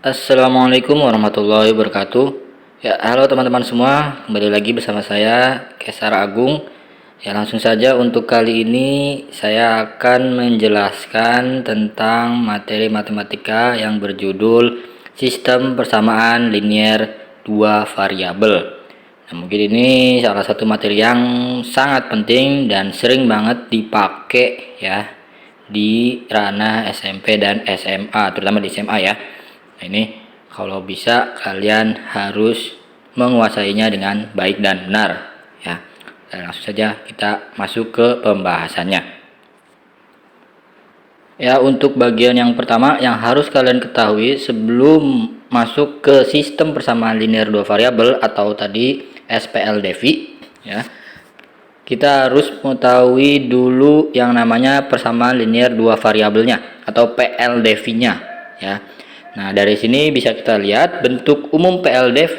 Assalamualaikum warahmatullahi wabarakatuh. Ya, halo teman-teman semua, kembali lagi bersama saya Kesar Agung. Ya, langsung saja untuk kali ini saya akan menjelaskan tentang materi matematika yang berjudul Sistem Persamaan Linier dua variabel. Nah, mungkin ini salah satu materi yang sangat penting dan sering banget dipakai ya di ranah SMP dan SMA, terutama di SMA ya. Nah, ini kalau bisa kalian harus menguasainya dengan baik dan benar ya. Dan langsung saja kita masuk ke pembahasannya. Ya, untuk bagian yang pertama yang harus kalian ketahui sebelum masuk ke sistem persamaan linear dua variabel atau tadi SPLDV ya. Kita harus mengetahui dulu yang namanya persamaan linear dua variabelnya atau PLDV-nya ya. Nah, dari sini bisa kita lihat bentuk umum PLDV.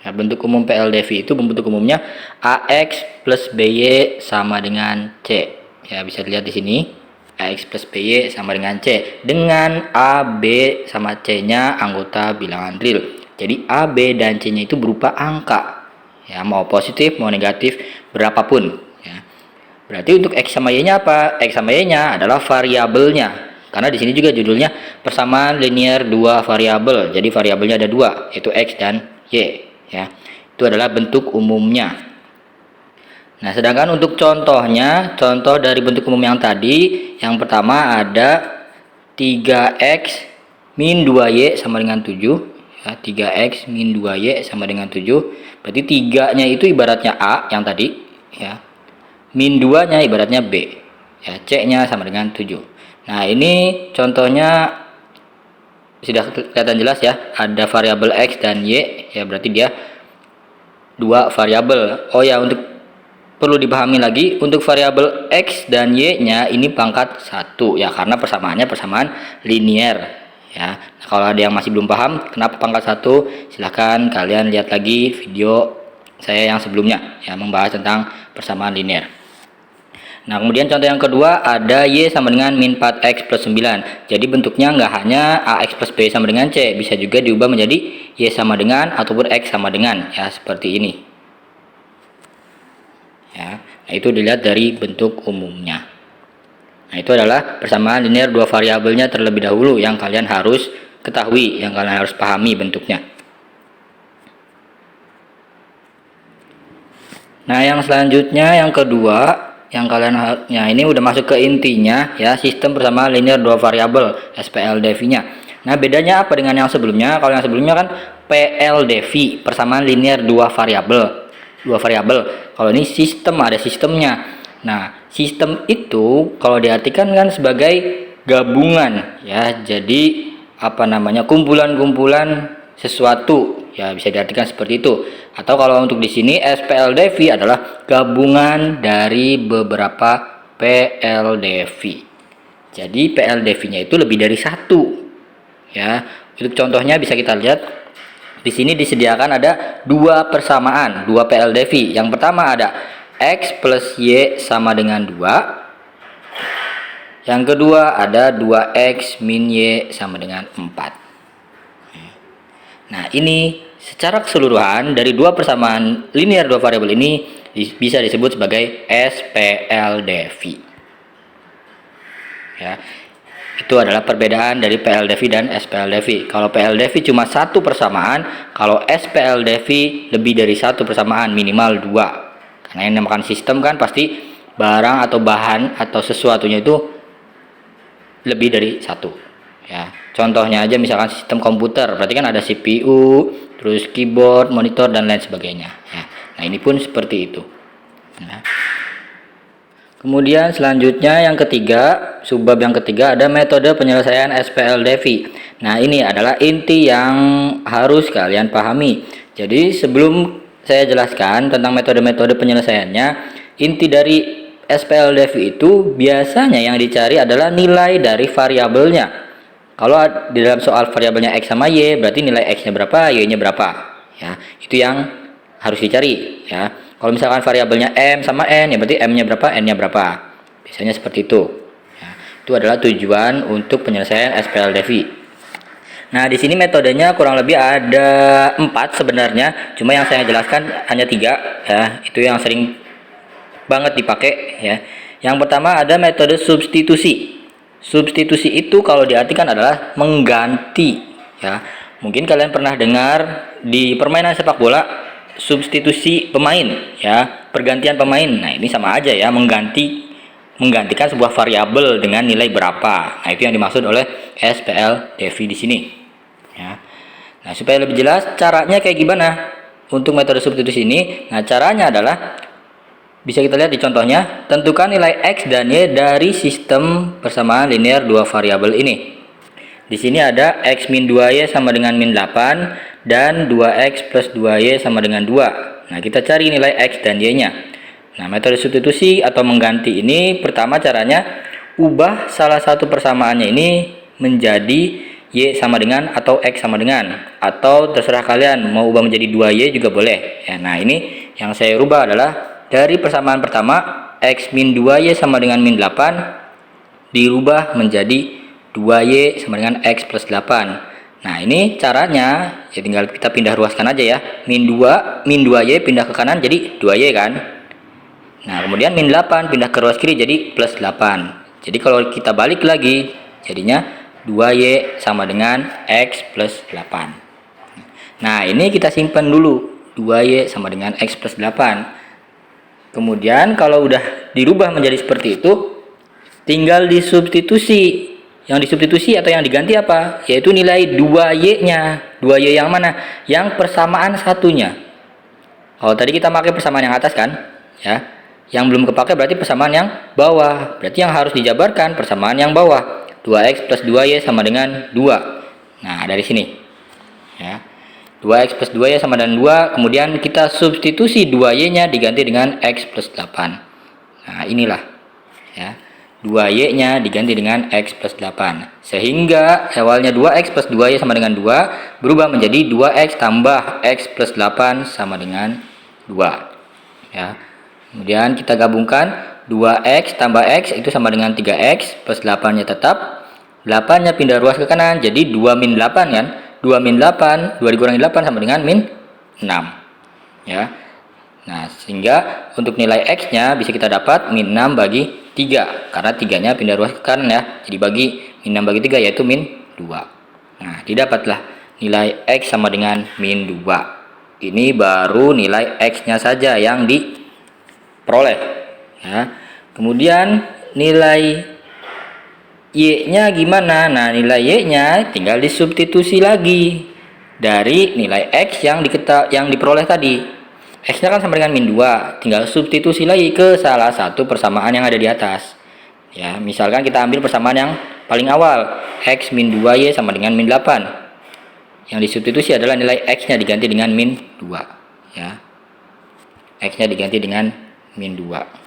Ya, bentuk umum PLDV itu bentuk umumnya AX plus BY sama dengan C. Ya, bisa dilihat di sini. AX plus BY sama dengan C. Dengan A, B sama C-nya anggota bilangan real. Jadi A, B dan C-nya itu berupa angka. Ya, mau positif, mau negatif, berapapun ya. Berarti untuk X sama Y-nya apa? X sama Y-nya adalah variabelnya. Karena di sini juga judulnya persamaan linear dua variabel. Jadi variabelnya ada dua, yaitu X dan Y ya. Itu adalah bentuk umumnya. Nah, sedangkan untuk contohnya, contoh dari bentuk umum yang tadi, yang pertama ada 3X min 2Y sama dengan 7 ya. 3X min 2Y sama dengan 7. Berarti 3-nya itu ibaratnya A yang tadi ya. Min 2-nya ibaratnya B ya. C-nya sama dengan 7. Nah, ini contohnya sudah kelihatan jelas ya, ada variabel X dan Y ya, berarti dia dua variabel. Oh ya, untuk perlu dipahami lagi, untuk variabel X dan Y-nya ini pangkat 1 ya, karena persamaannya persamaan linier ya. Nah, kalau ada yang masih belum paham kenapa pangkat 1, silahkan kalian lihat lagi video saya yang sebelumnya ya, membahas tentang persamaan linier. Nah, kemudian contoh yang kedua ada Y sama dengan min 4X plus 9. Jadi bentuknya nggak hanya AX plus B sama dengan C, bisa juga diubah menjadi Y sama dengan ataupun X sama dengan ya, seperti ini ya. Nah, itu dilihat dari bentuk umumnya. Nah, itu adalah persamaan linear dua variabelnya terlebih dahulu yang kalian harus ketahui, yang kalian harus pahami bentuknya. Nah, yang selanjutnya yang kedua, yang kalian ya, ini udah masuk ke intinya ya, sistem persamaan linear dua variabel SPLDV-nya. Nah, bedanya apa dengan yang sebelumnya? Kalau yang sebelumnya kan PLDV, persamaan linear dua variabel. Kalau ini sistem, ada sistemnya. Nah, sistem itu kalau diartikan kan sebagai gabungan ya. Jadi apa namanya? Kumpulan-kumpulan sesuatu ya, bisa diartikan seperti itu. Atau kalau untuk di sini SPLDV adalah gabungan dari beberapa PLDV. Jadi PLDV-nya itu lebih dari satu ya. Untuk contohnya bisa kita lihat di sini disediakan ada dua persamaan, dua PLDV. Yang pertama ada X plus Y sama dengan 2. Yang kedua ada 2X min Y sama dengan 4. Nah, ini secara keseluruhan dari dua persamaan linear dua variabel ini bisa disebut sebagai SPLDV. Ya. Itu adalah perbedaan dari PLDV dan SPLDV. Kalau PLDV cuma satu persamaan, kalau SPLDV lebih dari satu persamaan, minimal dua. Karena yang dinamakan sistem kan pasti barang atau bahan atau sesuatunya itu lebih dari satu ya. Contohnya aja misalkan sistem komputer, berarti kan ada CPU, terus keyboard, monitor dan lain sebagainya ya. Nah, ini pun seperti itu ya. Kemudian selanjutnya yang ketiga, subbab yang ketiga ada metode penyelesaian SPLDV. Nah, ini adalah inti yang harus kalian pahami. Jadi sebelum saya jelaskan tentang metode-metode penyelesaiannya, inti dari SPLDV itu biasanya yang dicari adalah nilai dari variabelnya. Kalau di dalam soal variabelnya X sama Y, berarti nilai X-nya berapa, Y-nya berapa. Ya, itu yang harus dicari. Ya, kalau misalkan variabelnya M sama N, ya berarti M-nya berapa, N-nya berapa. Biasanya seperti itu. Ya, itu adalah tujuan untuk penyelesaian SPLDV. Nah, di sini metodenya kurang lebih ada 4 sebenarnya, cuma yang saya jelaskan hanya 3 ya. Itu yang sering banget dipakai ya. Yang pertama ada metode substitusi. Substitusi itu kalau diartikan adalah mengganti ya. Mungkin kalian pernah dengar di permainan sepak bola substitusi pemain ya, pergantian pemain. Nah, ini sama aja ya, menggantikan sebuah variabel dengan nilai berapa. Nah, itu yang dimaksud oleh SPL Devi di sini. Ya. Nah, supaya lebih jelas caranya kayak gimana untuk metode substitusi ini. Nah, caranya adalah bisa kita lihat di contohnya. Tentukan nilai X dan Y dari sistem persamaan linear dua variabel ini. Di sini ada X min 2Y sama dengan min 8 dan 2X plus 2Y sama dengan 2. Nah, kita cari nilai X dan Y nya. Nah, metode substitusi atau mengganti ini pertama caranya ubah salah satu persamaannya ini menjadi Y sama dengan atau X sama dengan, atau terserah kalian mau ubah menjadi 2Y juga boleh ya. Nah, ini yang saya rubah adalah dari persamaan pertama X min 2Y sama dengan min 8 dirubah menjadi 2Y sama dengan X plus 8. Nah, ini caranya ya tinggal kita pindah ruaskan aja ya. Min 2Y pindah ke kanan jadi 2Y kan. Nah, kemudian min 8 pindah ke ruas kiri jadi plus 8. Jadi kalau kita balik lagi jadinya 2Y sama dengan X plus 8. Nah, ini kita simpan dulu. 2Y sama dengan X plus 8. Kemudian kalau udah dirubah menjadi seperti itu, tinggal disubstitusi. Yang disubstitusi atau yang diganti apa? Yaitu nilai 2Y-nya. 2Y yang mana? Yang persamaan satunya. Oh, tadi kita pakai persamaan yang atas kan? Ya. Yang belum kepake berarti persamaan yang bawah. Berarti yang harus dijabarkan persamaan yang bawah. 2X plus 2Y sama dengan 2. Nah, dari sini ya, 2X plus 2Y sama dengan 2. Kemudian kita substitusi 2Y nya diganti dengan X plus 8. Nah, inilah ya, 2Y nya diganti dengan X plus 8. Sehingga awalnya 2X plus 2Y sama dengan 2 berubah menjadi 2X tambah X plus 8 sama dengan 2 ya. Kemudian kita gabungkan 2X tambah X itu sama dengan 3X plus 8 nya tetap. 8 nya pindah ruas ke kanan jadi 2 min 8 kan. 2 min 8, 2 dikurangi 8 sama dengan min 6 ya. Nah, sehingga untuk nilai X nya bisa kita dapat min 6 bagi 3 karena 3 nya pindah ruas ke kanan ya. Jadi bagi min 6 bagi 3 yaitu min 2. Nah, didapatlah nilai X sama dengan min 2. Ini baru nilai X nya saja yang diperoleh ya. Kemudian nilai Y-nya gimana? Nah, nilai Y-nya tinggal disubstitusi lagi dari nilai X yang diperoleh tadi. X-nya kan sama dengan min 2, tinggal substitusi lagi ke salah satu persamaan yang ada di atas. Ya, misalkan kita ambil persamaan yang paling awal, X min 2Y sama dengan min 8. Yang disubstitusi adalah nilai X-nya diganti dengan min 2 ya. X-nya diganti dengan min 2.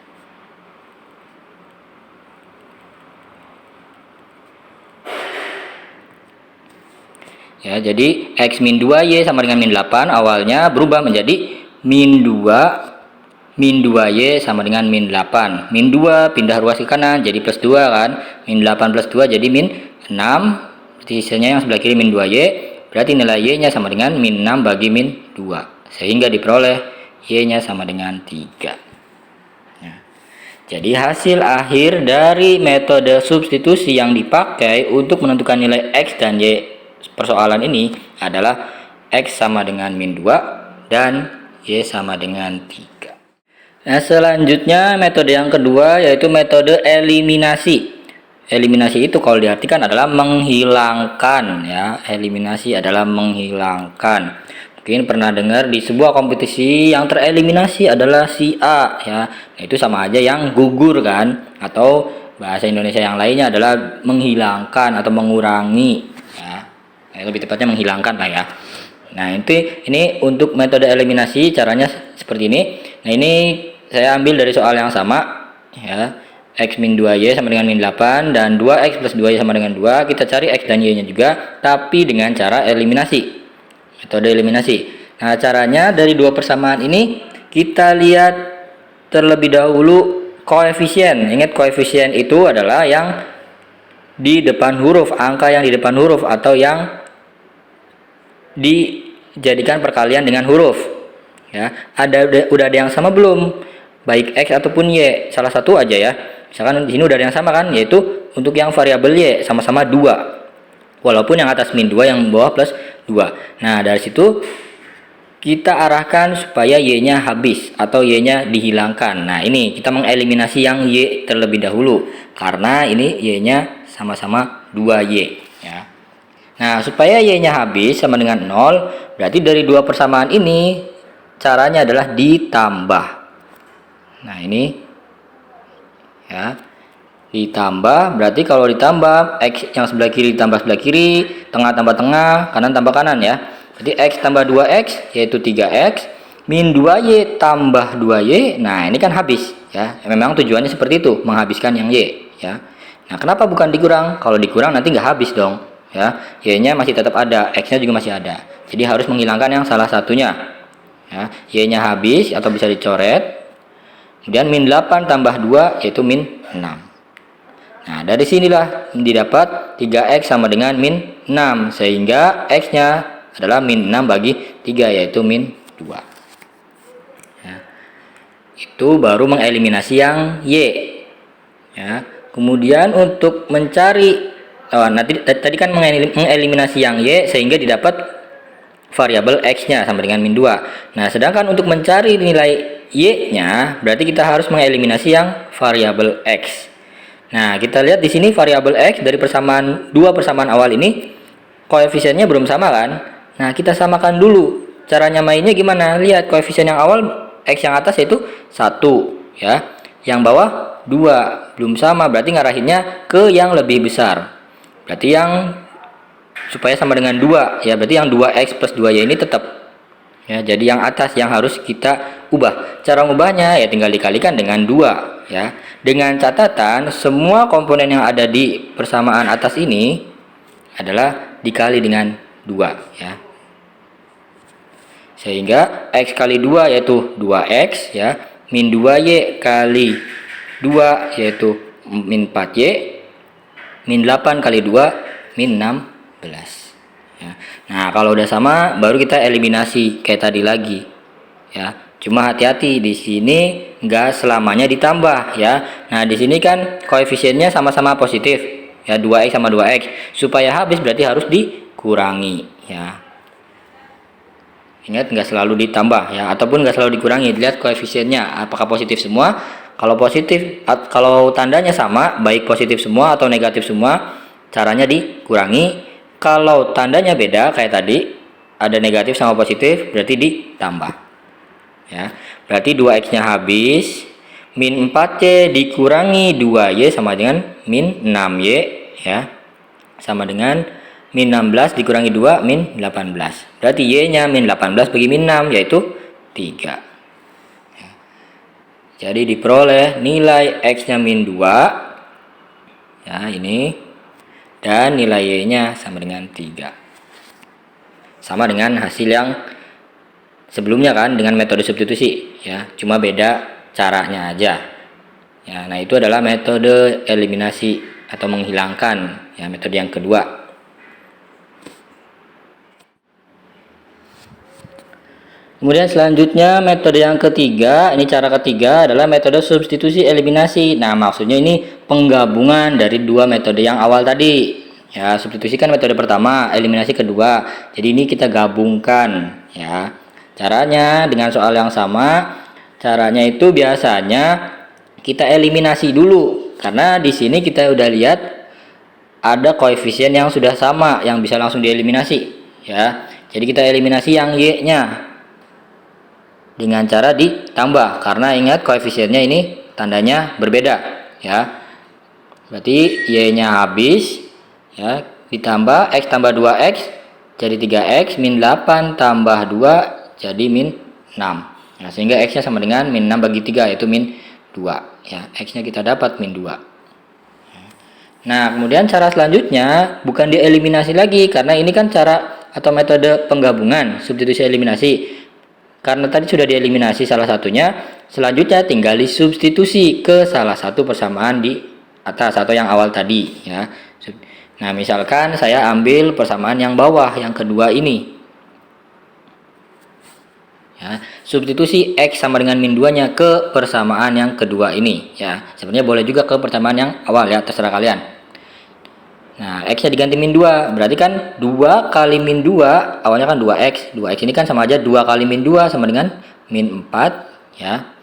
Ya, jadi X min 2Y sama dengan min 8 awalnya berubah menjadi min 2Y sama dengan min 8. Min 2 pindah ruas ke kanan jadi plus 2 kan. Min 8 plus 2 jadi min 6. Berarti sisanya yang sebelah kiri min 2Y. Berarti nilai Y-nya sama dengan min 6 bagi min 2. Sehingga diperoleh Y-nya sama dengan 3. Ya. Jadi hasil akhir dari metode substitusi yang dipakai untuk menentukan nilai X dan Y persoalan ini adalah X sama dengan min 2 dan Y sama dengan 3. Nah, selanjutnya metode yang kedua yaitu metode eliminasi. Eliminasi itu kalau diartikan adalah menghilangkan ya. Eliminasi adalah menghilangkan. Mungkin pernah dengar di sebuah kompetisi yang tereliminasi adalah si A ya. Nah, itu sama aja yang gugur kan, atau bahasa Indonesia yang lainnya adalah menghilangkan atau mengurangi ya. Lebih tepatnya menghilangkan lah ya. Nah, ini untuk metode eliminasi caranya seperti ini. Nah, ini saya ambil dari soal yang sama ya. X min 2Y sama dengan min 8 dan 2X plus 2Y sama dengan 2. Kita cari X dan Y nya juga tapi dengan cara eliminasi. Metode eliminasi. Nah, caranya dari dua persamaan ini kita lihat terlebih dahulu koefisien. Ingat, koefisien itu adalah yang di depan huruf, angka yang di depan huruf atau yang dijadikan perkalian dengan huruf. Ya, udah ada yang sama belum? Baik X ataupun Y, salah satu aja ya. Misalkan di sini udah ada yang sama kan, yaitu untuk yang variabel Y sama-sama 2. Walaupun yang atas min 2, yang bawah plus 2. Nah, dari situ kita arahkan supaya Y-nya habis atau Y-nya dihilangkan. Nah, ini kita mengeliminasi yang Y terlebih dahulu karena ini Y-nya sama-sama 2Y ya. Nah, supaya Y-nya habis sama dengan 0, berarti dari dua persamaan ini caranya adalah ditambah. Nah, ini ya. Ditambah, berarti kalau ditambah X yang sebelah kiri tambah sebelah kiri, tengah tambah tengah, kanan tambah kanan ya. Jadi X tambah 2X yaitu 3X, min 2Y tambah 2Y. Nah, ini kan habis ya. Memang tujuannya seperti itu, menghabiskan yang Y ya. Nah, kenapa bukan dikurang? Kalau dikurang nanti nggak habis dong ya. Y-nya masih tetap ada, X-nya juga masih ada. Jadi harus menghilangkan yang salah satunya ya. Y-nya habis atau bisa dicoret. Kemudian min 8 tambah 2 yaitu min 6. Nah, dari sinilah didapat 3X sama dengan min 6, sehingga X-nya adalah min 6 bagi 3 yaitu min 2 ya. Itu baru mengeliminasi yang Y ya. Kemudian untuk mencari nanti tadi kan mengeliminasi yang Y sehingga didapat variabel X-nya sama dengan min 2. Nah, sedangkan untuk mencari nilai Y-nya berarti kita harus mengeliminasi yang variabel X. Nah, kita lihat di sini variabel X dari dua persamaan awal ini koefisiennya belum sama kan? Nah, kita samakan dulu. Caranya mainnya gimana? Lihat koefisien yang awal X yang atas yaitu 1 ya. Yang bawah 2. Belum sama, berarti ngarahinnya ke yang lebih besar. Berarti yang supaya sama dengan 2 ya, berarti yang 2X plus 2Y ini tetap ya. Jadi yang atas yang harus kita ubah. Cara mengubahnya ya tinggal dikalikan dengan 2 ya, dengan catatan semua komponen yang ada di persamaan atas ini adalah dikali dengan 2 ya, sehingga X kali 2 yaitu 2X ya, min 2Y kali 2 yaitu min 4Y, min 8 kali 2 min 16 ya. Nah, kalau udah sama baru kita eliminasi kayak tadi lagi ya. Cuma hati-hati di sini nggak selamanya ditambah ya. Nah, di sini kan koefisiennya sama-sama positif ya, 2X sama 2X. Supaya habis berarti harus dikurangi ya. Ingat, nggak selalu ditambah ya, ataupun nggak selalu dikurangi. Lihat koefisiennya apakah positif semua. Kalau positif, kalau tandanya sama, baik positif semua atau negatif semua, caranya dikurangi. Kalau tandanya beda kayak tadi, ada negatif sama positif, berarti ditambah ya. Berarti 2X nya habis, min 4Y dikurangi 2Y sama dengan min 6Y ya, sama dengan min 16 dikurangi 2 min 18. Berarti Y nya min 18 bagi min 6 yaitu 3 ya. Jadi diperoleh nilai X nya min 2 ya, ini, dan nilai Y nya sama dengan 3, sama dengan hasil yang sebelumnya kan dengan metode substitusi ya, cuma beda caranya aja ya. Nah, itu adalah metode eliminasi atau menghilangkan ya, metode yang kedua. Kemudian selanjutnya metode yang ketiga, ini cara ketiga adalah metode substitusi eliminasi. Nah, maksudnya ini penggabungan dari dua metode yang awal tadi ya. Substitusi kan metode pertama, eliminasi kedua, jadi ini kita gabungkan ya. Caranya dengan soal yang sama. Caranya itu biasanya kita eliminasi dulu, karena di sini kita udah lihat ada koefisien yang sudah sama yang bisa langsung dieliminasi ya. Jadi kita eliminasi yang Y-nya dengan cara ditambah, karena ingat koefisiennya ini tandanya berbeda ya. Berarti Y-nya habis ya, ditambah X tambah 2X jadi 3X, min 8 tambah 2 jadi min 6. Nah, sehingga X nya sama dengan min 6 bagi 3 yaitu min 2 ya. X nya kita dapat min 2. Nah, kemudian cara selanjutnya bukan dieliminasi lagi, karena ini kan cara atau metode penggabungan substitusi eliminasi. Karena tadi sudah dieliminasi salah satunya, selanjutnya tinggal disubstitusi ke salah satu persamaan di atas atau yang awal tadi ya. Nah, misalkan saya ambil persamaan yang bawah yang kedua ini Ya, substitusi X sama dengan min 2-nya ke persamaan yang kedua ini ya. Sebenarnya boleh juga ke persamaan yang awal ya, terserah kalian. Nah, X-nya diganti min 2, berarti kan 2 kali min 2, awalnya kan 2X. 2X ini kan sama aja 2 kali min 2 sama dengan min 4 ya.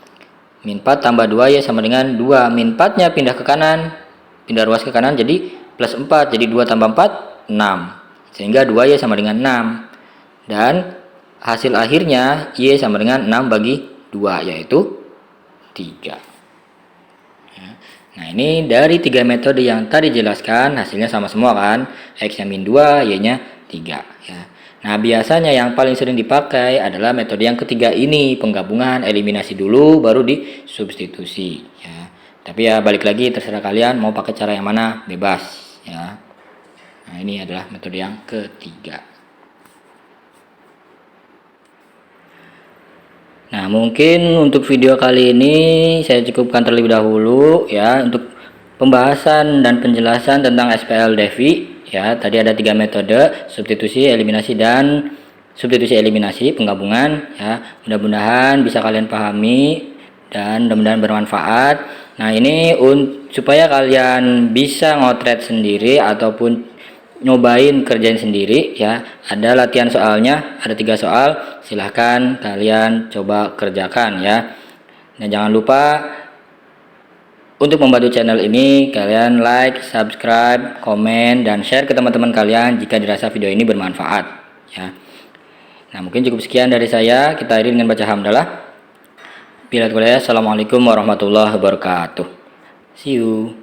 Min 4 tambah 2 ya sama dengan 2. Min 4-nya pindah ke kanan, pindah ruas ke kanan jadi plus 4. Jadi 2 tambah 4, 6. Sehingga 2 ya sama dengan 6. Dan hasil akhirnya Y sama dengan 6 bagi 2, yaitu 3. Nah, ini dari 3 metode yang tadi jelaskan, hasilnya sama semua kan? X-nya min 2, Y-nya 3 ya. Nah, biasanya yang paling sering dipakai adalah metode yang ketiga ini, penggabungan, eliminasi dulu baru disubstitusi ya. Tapi ya balik lagi terserah kalian mau pakai cara yang mana, bebas ya. Nah, ini adalah metode yang ketiga. Nah, mungkin untuk video kali ini saya cukupkan terlebih dahulu ya untuk pembahasan dan penjelasan tentang SPL Devi ya. Tadi ada 3 metode, substitusi, eliminasi dan substitusi eliminasi penggabungan ya. Mudah-mudahan bisa kalian pahami dan mudah-mudahan bermanfaat. Nah, ini supaya kalian bisa ngotret sendiri ataupun nyobain kerjain sendiri ya, ada latihan soalnya, ada 3 soal, silahkan kalian coba kerjakan ya. Dan jangan lupa untuk membantu channel ini kalian like, subscribe, komen, dan share ke teman-teman kalian jika dirasa video ini bermanfaat ya. Nah, mungkin cukup sekian dari saya. Kita akhiri dengan baca hamdalah. Assalamualaikum warahmatullahi wabarakatuh. See you.